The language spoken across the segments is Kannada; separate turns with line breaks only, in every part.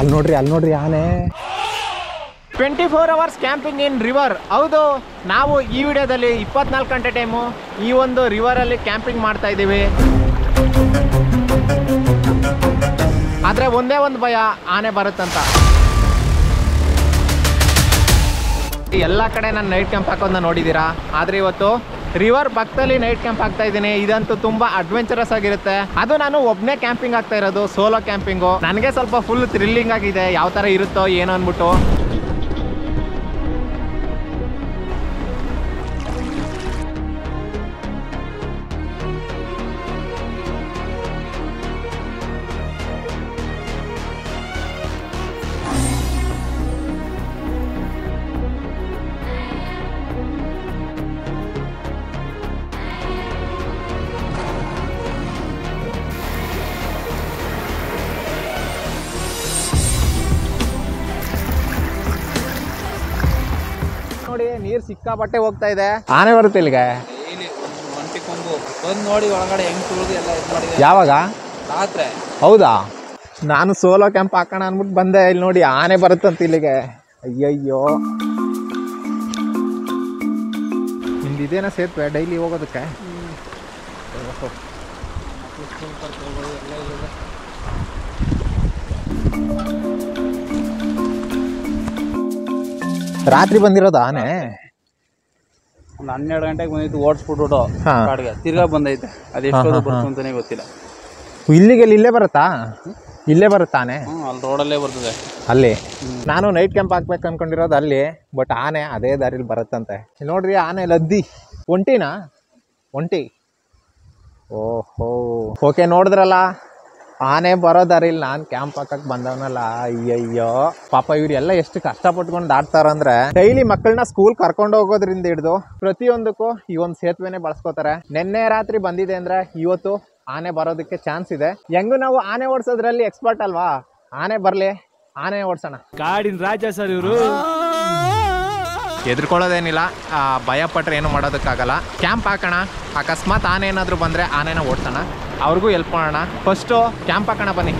ಅಲ್ಲಿ ನೋಡ್ರಿ ಆನೆ. 24 hours ಕ್ಯಾಂಪಿಂಗ್ ಇನ್ ರಿವರ್. ಹೌದು, ನಾವು ಈ ವಿಡಿಯೋದಲ್ಲಿ 24 ಗಂಟೆ ಟೈಮು ಈ ಒಂದು ರಿವರಲ್ಲಿ ಕ್ಯಾಂಪಿಂಗ್ ಮಾಡ್ತಾ ಇದ್ದೀವಿ. ಆದರೆ ಒಂದೇ ಒಂದು ಭಯ, ಆನೆ ಬರುತ್ತಂತ. ಎಲ್ಲ ಕಡೆ ನಾನು ನೈಟ್ ಕ್ಯಾಂಪ್ ಹಾಕೋದನ್ನ ನೋಡಿದ್ದೀರಾ, ಆದರೆ ಇವತ್ತು ರಿವರ್ ಪಕ್ಕದಲ್ಲಿ ನೈಟ್ ಕ್ಯಾಂಪ್ ಆಗ್ತಾ ಇದ್ದೀನಿ. ಇದಂತೂ ತುಂಬಾ ಅಡ್ವೆಂಚರಸ್ ಆಗಿರುತ್ತೆ. ಅದು ನಾನು ಒಬ್ಬನೇ ಕ್ಯಾಂಪಿಂಗ್ ಆಗ್ತಾ ಇರೋದು, ಸೋಲೋ ಕ್ಯಾಂಪಿಂಗು. ನನಗೆ ಸ್ವಲ್ಪ ಫುಲ್ ಥ್ರಿಲ್ಲಿಂಗ್ ಆಗಿದೆ, ಯಾವ ಥರ ಇರುತ್ತೋ ಏನೋ ಅಂದ್ಬಿಟ್ಟು. ನೋಡಿ, ನೀರು ಸಿಕ್ಕಾಪಟ್ಟೆ ಹೋಗ್ತಾ ಇದೆ. ಆನೆ ಬರುತ್ತೆ ಇಲ್ಲಿಗೆ.
ಬಂದು ನೋಡಿ ಒಳಗಡೆ ಹೆಂಗ್ ತುಳಿದು ಎಲ್ಲ ಇದು ಮಾಡಿದೆ.
ಯಾವಾಗ?
ರಾತ್ರಿ.
ಹೌದಾ? ನಾನು ಸೋಲೋ ಕ್ಯಾಂಪ್ ಹಾಕೋಣ ಅಂದ್ಬಿಟ್ಟು ಬಂದೆ. ಇಲ್ಲಿ ನೋಡಿ ಆನೆ ಬರುತ್ತಂತ ಇಲ್ಲಿಗೆ. ಅಯ್ಯಯ್ಯೋ, ನಿಮ್ದು ಇದೇನಾ ಸೇತುವೆ ಡೈಲಿ ಹೋಗೋದಕ್ಕೆ? ರಾತ್ರಿ ಬಂದಿರೋದು ಆನೆ?
ಒಂದು 12 ಗಂಟೆಗೆ ಬಂದಿತ್ತು, ಓಡಿಸ್ಬಿಟ್ಟು ಕಾಡಿಗೆ ತಿರ್ಗಾ ಬಂದೈತೆ. ಅದೆಷ್ಟೊಂದು ಬರ್ತು ಅಂತಾನೆ ಗೊತ್ತಿಲ್ಲ.
ಇಲ್ಲೇ ಬರುತ್ತಾ? ಇಲ್ಲೇ ಬರುತ್ತಾನೆ?
ಅಲ್ಲಿ ರೋಡಲ್ಲೇ ಬರ್ತದೆ.
ಅಲ್ಲಿ ನಾನು ನೈಟ್ ಕ್ಯಾಂಪ್ ಹಾಕ್ಬೇಕು ಅನ್ಕೊಂಡಿರೋದು ಅಲ್ಲಿ, ಬಟ್ ಆನೆ ಅದೇ ದಾರಿಲಿ ಬರುತ್ತಂತೆ. ನೋಡ್ರಿ ಆನೆ ಲದ್ದಿ. ಒಂಟಿ. ಓಹೋ, ಓಕೆ, ನೋಡಿದ್ರಲ್ಲ ಆನೆ ಬರೋ ದಾರಿಲಿ ನಾನು ಕ್ಯಾಂಪ್ ಹಾಕಕ್ಕೆ ಬಂದವನಲ್ಲ. ಅಯ್ಯಯ್ಯೋ ಪಾಪ, ಇವ್ರೆಲ್ಲ ಎಷ್ಟು ಕಷ್ಟಪಟ್ಕೊಂಡು ದಾಟ್ತಾರಂದ್ರೆ, ಡೈಲಿ ಮಕ್ಕಳನ್ನ ಸ್ಕೂಲ್ ಕರ್ಕೊಂಡು ಹೋಗೋದ್ರಿಂದ ಹಿಡಿದು ಪ್ರತಿಯೊಂದಕ್ಕೂ ಈ ಒಂದು ಸೇತುವೆನೇ ಬಳಸ್ಕೋತಾರೆ. ನಿನ್ನೆ ರಾತ್ರಿ ಬಂದಿದೆ ಅಂದ್ರೆ ಇವತ್ತು ಆನೆ ಬರೋದಕ್ಕೆ ಚಾನ್ಸ್ ಇದೆ. ಹೆಂಗು ನಾವು ಆನೆ ಓಡಿಸೋದ್ರಲ್ಲಿ ಎಕ್ಸ್ಪರ್ಟ್ ಅಲ್ವಾ? ಆನೆ ಬರ್ಲಿ, ಆನೆ ಓಡಿಸೋಣ.
ಕಾಡಿನ ರಾಜ ಸರ್ ಇವರು.
ಹೆದರ್ಕೊಳ್ಳೋದೇನಿಲ್ಲ, ಭಯ ಪಟ್ರೆ ಏನು ಮಾಡೋದಕ್ಕಾಗಲ್ಲ. ಕ್ಯಾಂಪ್ ಹಾಕೋಣ, ಅಕಸ್ಮಾತ್ ಆನೆ ಏನಾದರೂ ಬಂದರೆ ಆನೆನ ಓಡಿಸೋಣ, ಅವ್ರಿಗೂ ಹೆಲ್ಪ್ ಮಾಡೋಣ. ಫಸ್ಟು ಕ್ಯಾಂಪ್ ಹಾಕೋಣ ಬನ್ನಿ.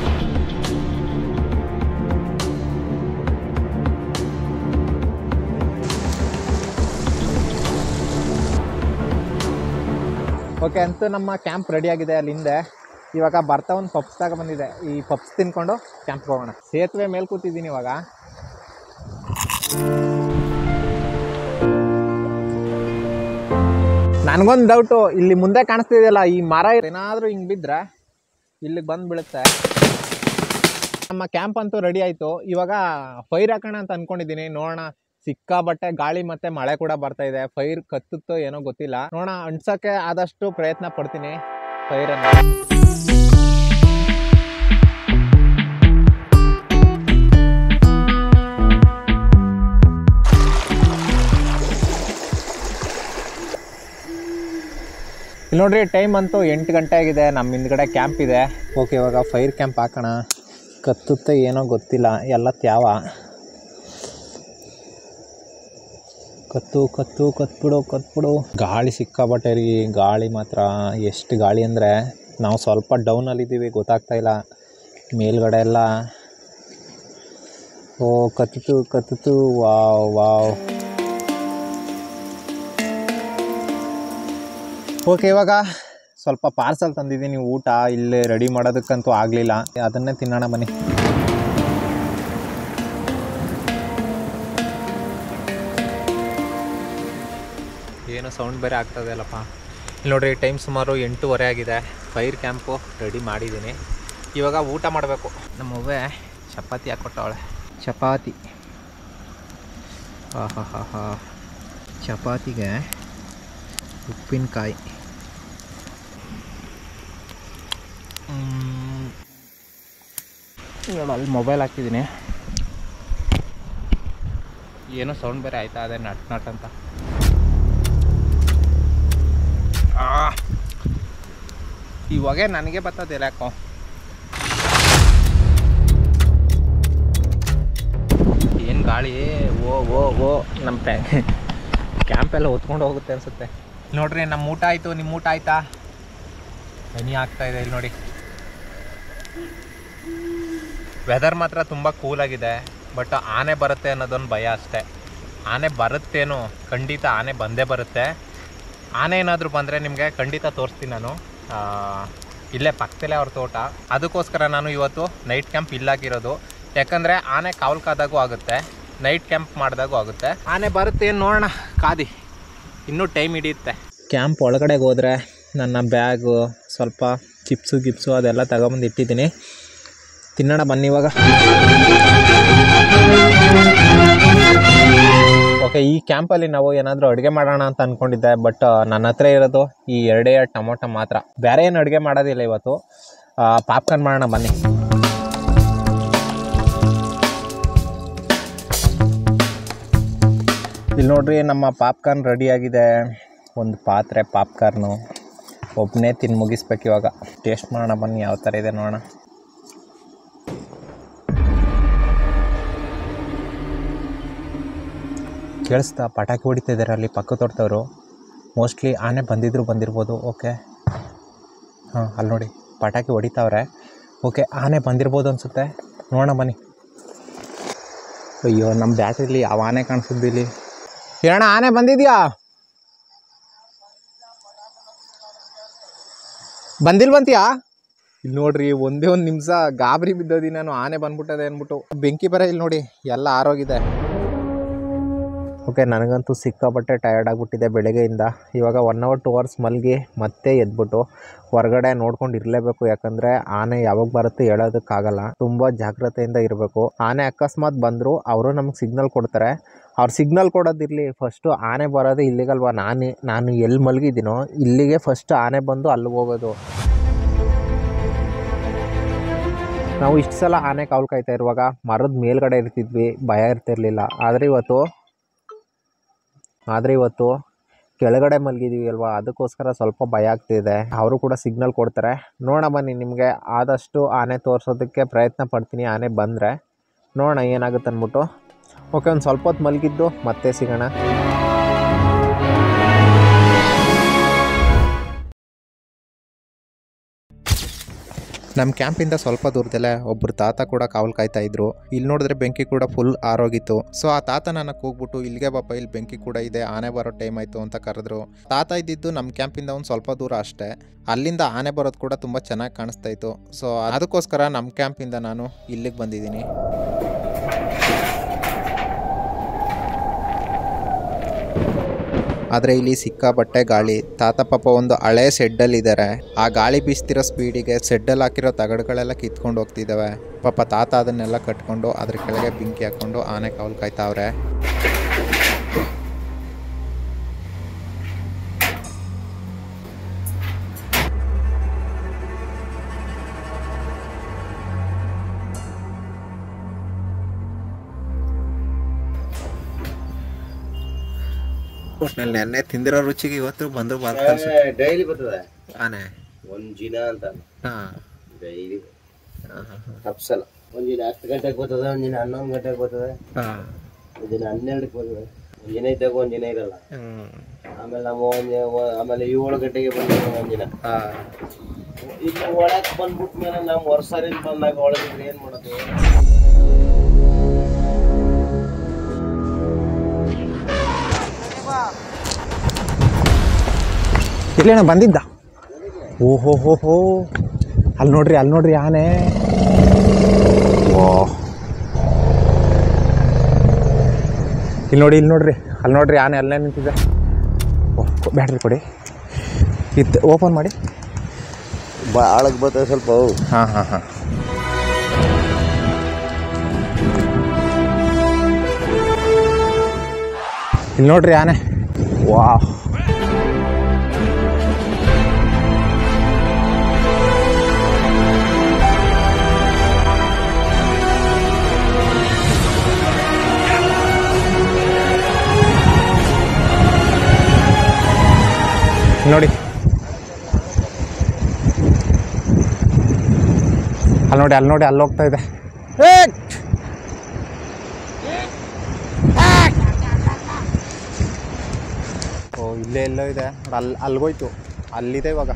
ಓಕೆ, ಅಂತೂ ನಮ್ಮ ಕ್ಯಾಂಪ್ ರೆಡಿ ಆಗಿದೆ. ಅಲ್ಲಿ ಹಿಂದೆ ಇವಾಗ ಬರ್ತಾ ಒಂದು ಪಪ್ಸ್ ತಗ ಬಂದಿದೆ. ಈ ಪಪ್ಸ್ ತಿನ್ಕೊಂಡು ಕ್ಯಾಂಪ್ಗೆ ಹೋಗೋಣ. ಸೇತುವೆ ಮೇಲೆ ಕೂತಿದ್ದೀನಿ ಇವಾಗ. ನನಗೊಂದು ಡೌಟು, ಇಲ್ಲಿ ಮುಂದೆ ಕಾಣಿಸ್ತಿದೆಯಲ್ಲ ಈ ಮರ, ಏನಾದರೂ ಹಿಂಗೆ ಬಿದ್ದರೆ ಇಲ್ಲಿಗೆ ಬಂದು ಬೀಳುತ್ತೆ. ನಮ್ಮ ಕ್ಯಾಂಪ್ ಅಂತೂ ರೆಡಿ ಆಯಿತು. ಇವಾಗ ಫೈರ್ ಹಾಕೋಣ ಅಂತ ಅಂದ್ಕೊಂಡಿದ್ದೀನಿ. ನೋಡೋಣ, ಸಿಕ್ಕಾಬಟ್ಟೆ ಗಾಳಿ ಮತ್ತು ಮಳೆ ಕೂಡ ಬರ್ತಾ ಇದೆ. ಫೈರ್ ಕತ್ತುತ್ತೋ ಏನೋ ಗೊತ್ತಿಲ್ಲ. ನೋಡೋಣ, ಅಂಟ್ಸೋಕ್ಕೆ ಆದಷ್ಟು ಪ್ರಯತ್ನ ಪಡ್ತೀನಿ ಫೈರನ್ನು. ಇಲ್ಲಿ ನೋಡ್ರಿ, ಟೈಮ್ ಅಂತೂ 8 ಗಂಟೆ ಆಗಿದೆ. ನಮ್ಮ ಹಿಂದ್ಗಡೆ ಕ್ಯಾಂಪ್ ಇದೆ. ಓಕೆ, ಇವಾಗ ಫೈರ್ ಕ್ಯಾಂಪ್ ಹಾಕೋಣ. ಕತ್ತುತ್ತೆ ಏನೋ ಗೊತ್ತಿಲ್ಲ, ಎಲ್ಲ ತ್ಯಾವ. ಕತ್ಬಿಡು. ಗಾಳಿ ಸಿಕ್ಕಾಬಟ್ಟೆ ರೀ. ಗಾಳಿ ಮಾತ್ರ ಎಷ್ಟು ಗಾಳಿ ಅಂದರೆ, ನಾವು ಸ್ವಲ್ಪ ಡೌನಲ್ಲಿದ್ದೀವಿ, ಗೊತ್ತಾಗ್ತಾ ಇಲ್ಲ. ಮೇಲ್ಗಡೆ ಎಲ್ಲ ಕತ್ತಿತು. ವಾವ್. ಓಕೆ, ಇವಾಗ ಸ್ವಲ್ಪ ಪಾರ್ಸಲ್ ತಂದಿದ್ದೀನಿ. ಊಟ ಇಲ್ಲೇ ರೆಡಿ ಮಾಡೋದಕ್ಕಂತೂ ಆಗಲಿಲ್ಲ, ಅದನ್ನೇ ತಿನ್ನೋಣ ಬನ್ನಿ. ಏನೋ ಸೌಂಡ್ ಬೇರೆ ಆಗ್ತದೆ ಅಲ್ಲಪ್ಪ. ಇಲ್ಲಿ ನೋಡ್ರಿ, ಟೈಮ್ ಸುಮಾರು 8:30 ಆಗಿದೆ. ಫೈರ್ ಕ್ಯಾಂಪು ರೆಡಿ ಮಾಡಿದ್ದೀನಿ. ಇವಾಗ ಊಟ ಮಾಡಬೇಕು. ನಮ್ಮವ್ವೆ ಚಪಾತಿ ಹಾಕ್ಕೊಟ್ಟವಳೆ. ಚಪಾತಿ, ಹಾ ಚಪಾತಿಗೆ ಉಪ್ಪಿನಕಾಯಿ. ಅಲ್ಲಿ ಮೊಬೈಲ್ ಹಾಕಿದ್ದೀನಿ. ಏನೋ ಸೌಂಡ್ ಬೇರೆ ಆಯ್ತಾ, ಅದೇ ನಟ್ ಅಂತ. ಇವಾಗೆ ನನಗೆ ಬರ್ತದಿಲ್ಲ ಯಾಕೋ. ಏನು ಗಾಳಿ. ಓ ನಮ್ಮ ಕ್ಯಾಂಪೆಲ್ಲ ಹೊತ್ಕೊಂಡು ಹೋಗುತ್ತೆ ಅನಿಸುತ್ತೆ. ನೋಡ್ರಿ, ನಮ್ಮ ಊಟ ಆಯಿತು. ನಿಮ್ಮ ಊಟ ಆಯಿತಾ? ಹನಿ ಆಗ್ತಾ ಇದೆ ಇಲ್ಲಿ ನೋಡಿ. ವೆದರ್ ಮಾತ್ರ ತುಂಬ ಕೂಲಾಗಿದೆ. ಬಟ್ ಆನೆ ಬರುತ್ತೆ ಅನ್ನೋದೊಂದು ಭಯ ಅಷ್ಟೇ. ಆನೆ ಬರುತ್ತೇನೋ, ಖಂಡಿತ ಆನೆ ಬಂದೇ ಬರುತ್ತೆ. ಆನೆ ಏನಾದರೂ ಬಂದರೆ ನಿಮಗೆ ಖಂಡಿತ ತೋರಿಸ್ತೀನಿ ನಾನು. ಇಲ್ಲೇ ಪಕ್ಕದಲ್ಲೇ ಅವ್ರ ತೋಟ. ಅದಕ್ಕೋಸ್ಕರ ನಾನು ಇವತ್ತು ನೈಟ್ ಕ್ಯಾಂಪ್ ಇಲ್ಲಾಗಿರೋದು. ಯಾಕಂದರೆ ಆನೆ ಕಾವಲು ಕಾದಾಗೂ ಆಗುತ್ತೆ, ನೈಟ್ ಕ್ಯಾಂಪ್ ಮಾಡಿದಾಗೂ ಆಗುತ್ತೆ. ಆನೆ ಬರುತ್ತೆ ಏನು ನೋಡೋಣ, ಕಾದಿ, ಇನ್ನೂ ಟೈಮ್ ಹಿಡಿಯುತ್ತೆ. ಕ್ಯಾಂಪ್ ಒಳಗಡೆಗೆ ಹೋದರೆ ನನ್ನ ಬ್ಯಾಗು, ಸ್ವಲ್ಪ ಚಿಪ್ಸು ಗಿಪ್ಸು ಅದೆಲ್ಲ ತಗೊಬಂದು ಇಟ್ಟಿದ್ದೀನಿ. ತಿನ್ನೋಣ ಬನ್ನಿ ಇವಾಗ. ಓಕೆ, ಈ ಕ್ಯಾಂಪಲ್ಲಿ ನಾವು ಏನಾದರೂ ಅಡುಗೆ ಮಾಡೋಣ ಅಂತ ಅಂದ್ಕೊಂಡಿದ್ದೆ. ಬಟ್ ನನ್ನ ಹತ್ರ ಇರೋದು ಈ 2 ಟೊಮೊಟೊ ಮಾತ್ರ. ಬೇರೆ ಏನು ಅಡುಗೆ ಮಾಡೋದಿಲ್ಲ ಇವತ್ತು. ಪಾಪ್ಕಾರ್ನ್ ಮಾಡೋಣ ಬನ್ನಿ. ಇಲ್ಲಿ ನೋಡ್ರಿ, ನಮ್ಮ ಪಾಪ್ಕಾರ್ನ್ ರೆಡಿಯಾಗಿದೆ. ಒಂದು ಪಾತ್ರೆ ಪಾಪ್ಕಾರ್ನು. ಒಬ್ಬನೇ ತಿಂದು ಮುಗಿಸ್ಬೇಕು ಇವಾಗ. ಟೇಸ್ಟ್ ಮಾಡೋಣ ಬನ್ನಿ ಯಾವ ಥರ ಇದೆ ನೋಡೋಣ. ಕೇಳಿಸ್ತಾ ಪಟಾಕಿ ಹೊಡಿತಿದ್ದಾರೆ ಅಲ್ಲಿ ಪಕ್ಕ ತೋಟದವರು. ಮೋಸ್ಟ್ಲಿ ಆನೆ ಬಂದಿರ್ಬೋದು. ಓಕೆ, ಹಾಂ, ಅಲ್ಲಿ ನೋಡಿ ಪಟಾಕಿ ಹೊಡಿತಾವ್ರೆ. ಓಕೆ, ಆನೆ ಬಂದಿರ್ಬೋದು ಅನಿಸುತ್ತೆ. ನೋಡೋಣ ಬನ್ನಿ. ಅಯ್ಯೋ, ನಮ್ಮ ಬ್ಯಾಟ್ರಿಲಿ ಯಾವ ಆನೆ ಕಾಣಿಸಿದ್ದಿಲ್ಲಿ. ಹೇಳೋಣ, ಆನೆ ಬಂದಿದ್ಯಾ? ಬಂತಿಯಾ? ಇಲ್ಲಿ ನೋಡ್ರಿ, ಒಂದೇ ಒಂದು ನಿಮಿಷ ಗಾಬರಿ ಬಿದ್ದೋದಿ ನಾನು. ಆನೆ ಬಂದ್ಬಿಟ್ಟದೆ ಅಂದ್ಬಿಟ್ಟು. ಬೆಂಕಿ ಬರ ಇಲ್ಲಿ ನೋಡಿ, ಎಲ್ಲ ಆರೋಗಿದೆ. ಓಕೆ, ನನಗಂತೂ ಸಿಕ್ಕಾಪಟ್ಟೆ ಟಯರ್ಡ್ ಆಗಿಬಿಟ್ಟಿದೆ ಬೆಳಗ್ಗೆಯಿಂದ. ಇವಾಗ 1 hour 2 hours ಮಲಗಿ ಮತ್ತೆ ಎದ್ಬಿಟ್ಟು ಹೊರಗಡೆ ನೋಡ್ಕೊಂಡು ಇರಲೇಬೇಕು. ಯಾಕಂದರೆ ಆನೆ ಯಾವಾಗ ಬರುತ್ತೆ ಹೇಳೋದಕ್ಕಾಗಲ್ಲ. ತುಂಬ ಜಾಗ್ರತೆಯಿಂದ ಇರಬೇಕು. ಆನೆ ಅಕಸ್ಮಾತ್ ಬಂದರೂ ಅವರು ನಮಗೆ ಸಿಗ್ನಲ್ ಕೊಡ್ತಾರೆ. ಅವ್ರು ಸಿಗ್ನಲ್ ಕೊಡೋದಿರಲಿ, ಫಸ್ಟು ಆನೆ ಬರೋದು ಇಲ್ಲಿಗಲ್ವ. ನಾನು ಎಲ್ಲಿ ಮಲಗಿದ್ದೀನೋ ಇಲ್ಲಿಗೆ ಫಸ್ಟ್ ಆನೆ ಬಂದು ಅಲ್ಲಿಗೆ ಹೋಗೋದು. ನಾವು ಇಷ್ಟು ಸಲ ಆನೆ ಕಾವಲು ಕಾಯ್ತಾ ಇರುವಾಗ ಮರದ ಮೇಲ್ಗಡೆ ಇರ್ತಿದ್ವಿ, ಭಯ ಇರ್ತಿರ್ಲಿಲ್ಲ. ಆದರೆ ಇವತ್ತು ಕೆಳಗಡೆ ಮಲಗಿದ್ದೀವಿ ಅಲ್ವಾ, ಅದಕ್ಕೋಸ್ಕರ ಸ್ವಲ್ಪ ಭಯ ಆಗ್ತಿದೆ. ಅವರು ಕೂಡ ಸಿಗ್ನಲ್ ಕೊಡ್ತಾರೆ. ನೋಡೋಣ ಬನ್ನಿ, ನಿಮಗೆ ಆದಷ್ಟು ಆನೆ ತೋರಿಸೋದಕ್ಕೆ ಪ್ರಯತ್ನ ಪಡ್ತೀನಿ. ಆನೆ ಬಂದರೆ ನೋಡೋಣ ಏನಾಗುತ್ತೆ ಅಂದ್ಬಿಟ್ಟು. ಓಕೆ, ಒಂದು ಸ್ವಲ್ಪ ಹೊತ್ತು ಮಲಗಿದ್ದು ಮತ್ತೆ ಸಿಗೋಣ. ನಮ್ಮ ಕ್ಯಾಂಪಿಂದ ಸ್ವಲ್ಪ ದೂರದಲ್ಲೇ ಒಬ್ಬರು ತಾತ ಕೂಡ ಕಾವಲು ಕಾಯ್ತಾ ಇದ್ರು. ಇಲ್ಲಿ ನೋಡಿದ್ರೆ ಬೆಂಕಿ ಕೂಡ ಫುಲ್ ಆರೋಗಿತ್ತು. ಸೊ ಆ ತಾತ ನನ್ನ ಕೂಗ್ಬಿಟ್ಟು, ಇಲ್ಲಿಗೆ ಬಾಪ, ಇಲ್ಲಿ ಬೆಂಕಿ ಕೂಡ ಇದೆ, ಆನೆ ಬರೋ ಟೈಮ್ ಆಯಿತು ಅಂತ ಕರೆದ್ರು. ತಾತ ಇದ್ದಿದ್ದು ನಮ್ಮ ಕ್ಯಾಂಪಿಂದ ಒಂದು ಸ್ವಲ್ಪ ದೂರ ಅಷ್ಟೇ. ಅಲ್ಲಿಂದ ಆನೆ ಬರೋದು ಕೂಡ ತುಂಬ ಚೆನ್ನಾಗಿ ಕಾಣಿಸ್ತಾ ಇತ್ತು. ಸೊ ಅದಕ್ಕೋಸ್ಕರ ನಮ್ಮ ಕ್ಯಾಂಪಿಂದ ನಾನು ಇಲ್ಲಿಗೆ ಬಂದಿದ್ದೀನಿ. ಆದರೆ ಇಲ್ಲಿ ಸಿಕ್ಕಾಪಟ್ಟೆ ಗಾಳಿ. ತಾತ ಪಾಪ ಒಂದು ಹಳೆ ಸೆಡ್ಡಲ್ಲಿದ್ದಾರೆ. ಆ ಗಾಳಿ ಬೀಸ್ತಿರೋ ಸ್ಪೀಡಿಗೆ ಸೆಡ್ಡಲ್ಲಿ ಹಾಕಿರೋ ತಗಡುಗಳೆಲ್ಲ ಕಿತ್ಕೊಂಡು ಹೋಗ್ತಿದ್ದಾವೆ. ಪಾಪ ತಾತ ಅದನ್ನೆಲ್ಲ ಕಟ್ಕೊಂಡು ಅದ್ರ ಕೆಳಗೆ ಬೆಂಕಿ ಹಾಕ್ಕೊಂಡು ಆನೆ ಕಾವಲು ಕಾಯ್ತಾವ್ರೆ. ನೆನ್ನೆ ತಿಂದಿರೋ ರುಚಿಗೆ ಇವತ್ತು ಬಂದು
ಡೈಲಿ ಬರ್ತದೆ
ಆನೆ.
ಒಂದಿನ ಅಂತ ಡೈಲಿ ತಪ್ಸಲ್ಲ. ಒಂದಿನ 10 ಗಂಟೆಗೆ ಬರ್ತದೆ, ಒಂದಿನ 11 ಗಂಟೆಗೆ ಬರ್ತದೆ, ಒಂದಿನ 12ಕ್ಕೆ ಬರ್ತದೆ. ಒಂದಿನ ಇದ್ದಾಗ ಒಂದಿನ ಇರಲ್ಲ. ಆಮೇಲೆ ನಾವು ಆಮೇಲೆ 7 ಗಂಟೆಗೆ ಬಂದಿದ್ದೀವಿ ಒಂದಿನ. ಈಗ ಒಳಗೆ ಬಂದ್ಬಿಟ್ಟ ಮೇಲೆ ನಾವು ವರ್ಷದಿಂದ ಬಂದಾಗ ಒಳಗಿದ್ರೆ ಏನ್ ಮಾಡೋದು?
ಇಲ್ಲೇನ ಬಂದಿದ್ದ? ಓಹೋ, ಅಲ್ಲಿ ನೋಡ್ರಿ ಆನೆ. ಓ, ಇಲ್ಲಿ ನೋಡ್ರಿ ಆನೆ ಅಲ್ಲೇ ನಿಂತಿದೆ. ಓಹ್, ಬ್ಯಾಟ್ರಿ ಕೊಡಿ, ಇತ್ತು ಓಪನ್ ಮಾಡಿ.
ಬಾಳಕ್ಕೆ ಬರ್ತದೆ ಸ್ವಲ್ಪ.
ಹಾಂ. ಇಲ್ಲಿ ನೋಡ್ರಿ ಆನೆ. ವಾಹ್, ನೋಡಿ ಅಲ್ಲಿ ಹೋಗ್ತಾ ಇದೆ. ಓ, ಇಲ್ಲೇ ಎಲ್ಲೋ ಇದೆ. ಅಲ್ಲಿಗೋಯ್ತು, ಅಲ್ಲಿದೆ ಇವಾಗ.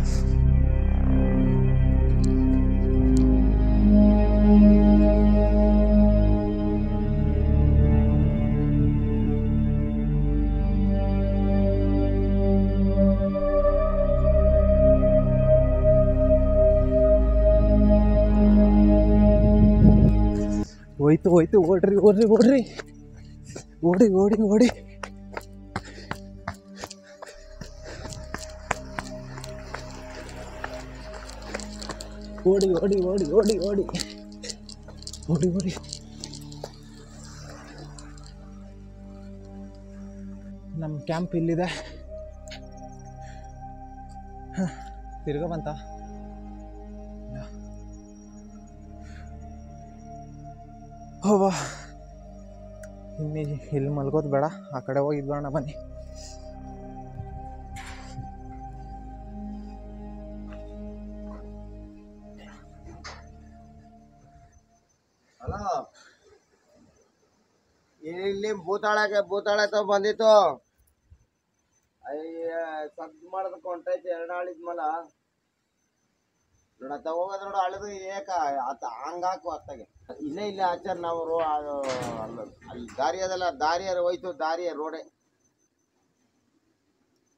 ಹೋಯ್ತು ಹೋಯ್ತು, ಓಡ್ರಿ ಓಡ್ರಿ ಓಡ್ರಿ, ಓಡಿ ಓಡಿ ಓಡಿ. ಓಡಿ ಓಡಿ ಓಡಿ ಓಡಿ ಓಡಿ ಓಡಿ ಓಡಿ. ನಮ್ಮ ಕ್ಯಾಂಪ್ ಇಲ್ಲಿದೆ. ತಿರ್ಗ ಬಂತ. ಹೋವಾ, ಇನ್ನೀ ಇಲ್ಲಿ ಮಲ್ಗೋದು ಬೇಡ, ಆ ಕಡೆ ಹೋಗಿದ್ ಬೇಡ. ಬನ್ನಿ.
ಹಲೋ, ಇಲ್ಲಿ ಭೂತಾಳ ಬಂದಿತ್ತು. ಅಯ್ಯ ಸದ್ದು ಮಾಡೋದಕ್ಕೆ ಹೊಂಟೈತಿ. 2 ಆಳಿದ ಮಲ ನೋಡತ್ತ ಹೋಗೋದ್ ನೋಡು. ಅಳದು ಏಕ ಹಂಗಾಕು ಅತ್ತಾಗೆ ಇಲ್ಲೇ ಇಲ್ಲ ಆಚಾರ ನಾವು ಅಲ್ಲಿ ದಾರಿ ಅದಲ್ಲ, ದಾರಿಯಾರ ಹೋಯ್ತು. ದಾರಿಯ ರೋಡೆ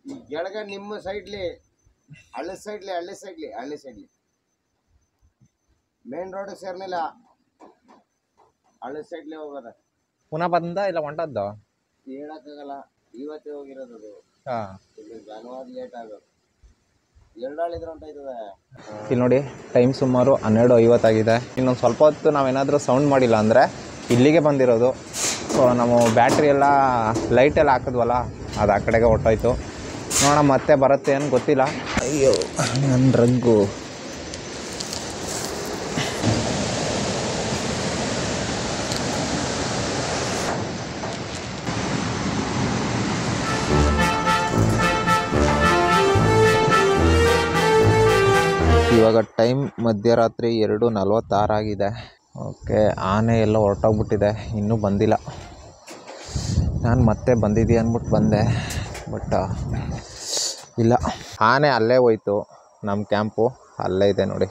ಈ ಕೆಳಗ ನಿಮ್ಮ ಸೈಡ್ಲಿ ಹಳ್ಳಿ ಸೈಡ್ಲಿ ಮೇನ್ ರೋಡ್ ಸೇರ್ನಿಲ್ಲ, ಹಳ್ಳಿ ಸೈಡ್ಲಿ ಹೋಗೋದ.
ಪುನಃ ಬಂದ ಇಲ್ಲ ಹೊಂಟದ್ದು
ಹೇಳಕ್ಕಾಗಲ್ಲ. ಇವತ್ತೇ ಹೋಗಿರೋದು ಅದು. ಇಲ್ಲಿ ಭಾನುವಾರ ಲೇಟ್ ಆಗೋದು. 2 ಆಳಿದ್ರೆ ಹೊಂಟಾಯ್ತದೆ.
ಇಲ್ಲಿ ನೋಡಿ, ಟೈಮ್ ಸುಮಾರು 12:50 ಆಗಿದೆ. ಇನ್ನೊಂದು ಸ್ವಲ್ಪ ಹೊತ್ತು ನಾವೇನಾದರೂ ಸೌಂಡ್ ಮಾಡಿಲ್ಲ ಅಂದರೆ ಇಲ್ಲಿಗೆ ಬಂದಿರೋದು. ಸೊ ನಾವು ಬ್ಯಾಟ್ರಿ ಎಲ್ಲ ಲೈಟ್ ಎಲ್ಲ ಹಾಕಿದ್ವಲ್ಲ, ಅದು ಆ ಕಡೆಗೆ ಹೊಟ್ಟೋಯ್ತು. ನೋಡೋಣ ಮತ್ತೆ ಬರುತ್ತೆ ಏನು ಗೊತ್ತಿಲ್ಲ. ಅಯ್ಯೋ ನನ್ನ ರಗ್ಗು. ಇವಾಗ ಟೈಮ್ ಮಧ್ಯರಾತ್ರಿ 2:46 ಆಗಿದೆ. ಓಕೆ, ಆನೆ ಎಲ್ಲ ಹೊರಟೋಗ್ಬಿಟ್ಟಿದೆ, ಇನ್ನೂ ಬಂದಿಲ್ಲ. ನಾನು ಮತ್ತೆ ಬಂದಿದ್ದೀಯ ಅಂದ್ಬಿಟ್ಟು ಬಂದೆ, ಬಟ್ ಇಲ್ಲ. ಆನೆ ಅಲ್ಲೇ ಹೋಯ್ತು. ನಮ್ಮ ಕ್ಯಾಂಪು ಅಲ್ಲೇ ಇದೆ ನೋಡಿ.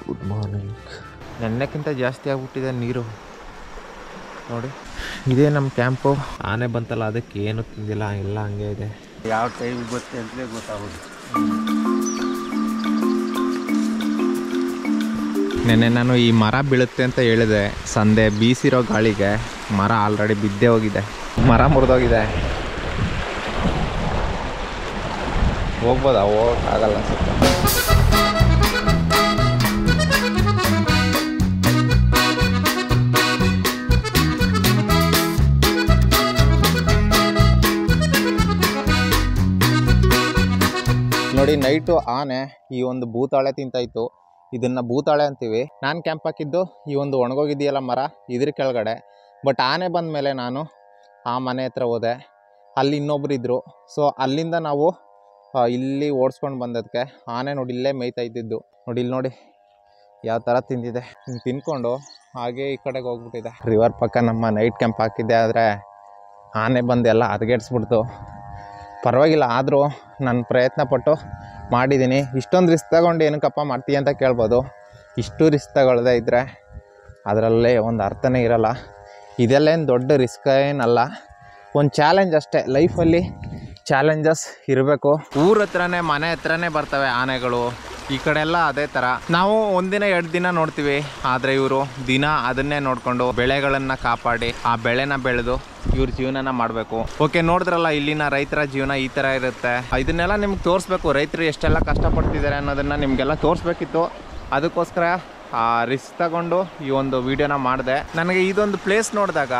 Good morning. ನೆನ್ನೆಕ್ಕಿಂತ ಜಾಸ್ತಿ ಆಗ್ಬಿಟ್ಟಿದೆ ನೀರು ನೋಡಿ. ಇದೇ ನಮ್ಮ ಕ್ಯಾಂಪು. ಆನೆ ಬಂತಲ್ಲ, ಅದಕ್ಕೆ ಏನು ತಿಂದಿಲ್ಲ, ಎಲ್ಲ ಹಂಗೆ ಇದೆ.
ಯಾವ ಟೈಮ್ ಬರುತ್ತೆ ಅಂತಲೇ ಗೊತ್ತಾಗೋದು.
ನೆನ್ನೆ ನಾನು ಈ ಮರ ಬೀಳುತ್ತೆ ಅಂತ ಹೇಳಿದೆ. ಸಂದೆ ಬೀಸಿರೋ ಗಾಳಿಗೆ ಮರ ಆಲ್ರೆಡಿ ಬಿದ್ದೇ ಹೋಗಿದೆ, ಮರ ಮುರಿದೋಗಿದೆ. ಹೋಗ್ಬೋದಾ? ಹೋಗೋಕ್ಕಾಗಲ್ಲ ಅನ್ಸುತ್ತೆ. ನೋಡಿ, ನೈಟು ಆನೆ ಈ ಒಂದು ಭೂತಾಳೆ ತಿಂತಾಯಿತ್ತು. ಇದನ್ನು ಭೂತಾಳೆ ಅಂತೀವಿ. ನಾನು ಕ್ಯಾಂಪ್ ಹಾಕಿದ್ದು ಈ ಒಂದು ಒಣಗೋಗಿದೆಯಲ್ಲ ಮರ, ಇದ್ರ ಕೆಳಗಡೆ. ಬಟ್ ಆನೆ ಬಂದ ಮೇಲೆ ನಾನು ಆ ಮನೆ ಹತ್ರ ಹೋದೆ. ಅಲ್ಲಿ ಇನ್ನೊಬ್ರು ಇದ್ದರು. ಸೊ ಅಲ್ಲಿಂದ ನಾವು ಇಲ್ಲಿ ಓಡಿಸ್ಕೊಂಡು ಬಂದದಕ್ಕೆ ಆನೆ ನೋಡಿ ಇಲ್ಲೇ ಮೇಯ್ತಾ ಇದ್ದಿದ್ದು. ನೋಡಿ ಇಲ್ಲಿ ನೋಡಿ ಯಾವ ಥರ ತಿಂದಿದೆ. ಹಿಂಗೆ ತಿನ್ಕೊಂಡು ಹಾಗೆ ಈ ಕಡೆಗೆ ಹೋಗ್ಬಿಟ್ಟಿದೆ. ರಿವರ್ ಪಕ್ಕ ನಮ್ಮ ನೈಟ್ ಕ್ಯಾಂಪ್ ಹಾಕಿದ್ದೆ, ಆದರೆ ಆನೆ ಬಂದು ಎಲ್ಲ ಹದಗೆಡ್ಸ್ಬಿಡ್ತು. ಪರವಾಗಿಲ್ಲ, ಆದರೂ ನಾನು ಪ್ರಯತ್ನ ಪಟ್ಟು ಮಾಡಿದ್ದೀನಿ. ಇಷ್ಟೊಂದು ರಿಸ್ಕ್ ತಗೊಂಡು ಏನಕ್ಕಪ್ಪ ಮಾಡ್ತೀಯ ಅಂತ ಕೇಳ್ಬೋದು. ಇಷ್ಟು ರಿಸ್ಕ್ ತಗೊಳ್ಳದೆ ಇದ್ದರೆ ಅದರಲ್ಲೇ ಒಂದು ಅರ್ಥನೇ ಇರಲ್ಲ. ಇದೆಲ್ಲೇನು ದೊಡ್ಡ ರಿಸ್ಕ್ ಏನಲ್ಲ, ಒಂದು ಚಾಲೆಂಜ್ ಅಷ್ಟೇ. ಲೈಫಲ್ಲಿ ಚಾಲೆಂಜಸ್ ಇರಬೇಕು. ಊರ ಹತ್ರನೇ, ಮನೆ ಹತ್ರನೇ ಬರ್ತವೆ ಆನೆಗಳು. ಈ ಕಡೆ ಎಲ್ಲ ಅದೇ ಥರ. ನಾವು 1 ದಿನ 2 ದಿನ ನೋಡ್ತೀವಿ, ಆದರೆ ಇವರು ದಿನ ಅದನ್ನೇ ನೋಡಿಕೊಂಡು ಬೆಳೆಗಳನ್ನು ಕಾಪಾಡಿ ಆ ಬೆಳೆನ ಬೆಳೆದು ಇವ್ರ ಜೀವನನ ಮಾಡಬೇಕು. ಓಕೆ, ನೋಡಿದ್ರಲ್ಲ ಇಲ್ಲಿನ ರೈತರ ಜೀವನ ಈ ಥರ ಇರುತ್ತೆ. ಇದನ್ನೆಲ್ಲ ನಿಮ್ಗೆ ತೋರಿಸ್ಬೇಕು, ರೈತರು ಎಷ್ಟೆಲ್ಲ ಕಷ್ಟಪಡ್ತಿದ್ದಾರೆ ಅನ್ನೋದನ್ನು ನಿಮಗೆಲ್ಲ ತೋರಿಸ್ಬೇಕಿತ್ತು. ಅದಕ್ಕೋಸ್ಕರ ರಿಸ್ಕ್ ತಗೊಂಡು ಈ ಒಂದು ವಿಡಿಯೋನ ಮಾಡಿದೆ. ನನಗೆ ಇದೊಂದು ಪ್ಲೇಸ್ ನೋಡಿದಾಗ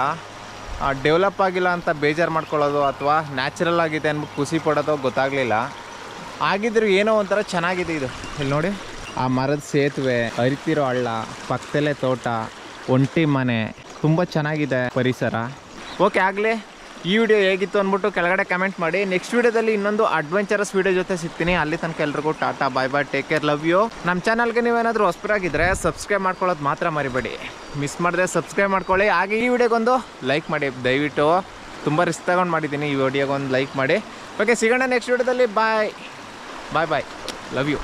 ಡೆವಲಪ್ ಆಗಿಲ್ಲ ಅಂತ ಬೇಜಾರು ಮಾಡ್ಕೊಳ್ಳೋದು ಅಥವಾ ನ್ಯಾಚುರಲ್ ಆಗಿದೆ ಅಂದ್ಬಿಟ್ಟು ಖುಷಿ ಪಡೋದು ಗೊತ್ತಾಗಲಿಲ್ಲ. ಆಗಿದ್ರು ಏನೋ ಒಂಥರ ಚೆನ್ನಾಗಿದೆ ಇದು. ಇಲ್ಲಿ ನೋಡಿ, ಆ ಮರದ ಸೇತುವೆ, ಹರಿತಿರೋ ಹಳ್ಳ, ಪಕ್ಕದಲ್ಲೇ ತೋಟ, ಒಂಟಿ ಮನೆ, ತುಂಬ ಚೆನ್ನಾಗಿದೆ ಪರಿಸರ. ಓಕೆ, ಆಗಲಿ. ಈ ವಿಡಿಯೋ ಹೇಗಿತ್ತು ಅಂದ್ಬಿಟ್ಟು ಕೆಳಗಡೆ ಕಮೆಂಟ್ ಮಾಡಿ. ನೆಕ್ಸ್ಟ್ ವಿಡಿಯೋದಲ್ಲಿ ಇನ್ನೊಂದು ಅಡ್ವೆಂಚರಸ್ ವಿಡಿಯೋ ಜೊತೆ ಸಿಗ್ತೀನಿ. ಅಲ್ಲಿ ತನಕ ಎಲ್ರಿಗೂ ಟಾಟಾ, ಬಾಯ್ ಬಾಯ್, ಟೇಕ್ ಕೇರ್, ಲವ್ ಯು. ನಮ್ಮ ಚಾನಲ್ಗೆ ನೀವೇನಾದರೂ ಹೊಸಬರಾಗಿದ್ದರೆ ಸಬ್ಸ್ಕ್ರೈಬ್ ಮಾಡ್ಕೊಳ್ಳೋದು ಮಾತ್ರ ಮರಿಬೇಡಿ. ಮಿಸ್ ಮಾಡಿದ್ರೆ ಸಬ್ಸ್ಕ್ರೈಬ್ ಮಾಡ್ಕೊಳ್ಳಿ. ಹಾಗೆ ಈ ವಿಡಿಯೋಗೊಂದು ಲೈಕ್ ಮಾಡಿ ದಯವಿಟ್ಟು. ತುಂಬ ರಿಸ್ಕ್ ತಗೊಂಡು ಮಾಡಿದ್ದೀನಿ, ಈ ವಿಡಿಯೋಗೊಂದು ಲೈಕ್ ಮಾಡಿ. ಓಕೆ, ಸಿಗೋಣ ನೆಕ್ಸ್ಟ್ ವಿಡಿಯೋದಲ್ಲಿ. ಬಾಯ್ ಬಾಯ್ ಬಾಯ್, ಲವ್ ಯು.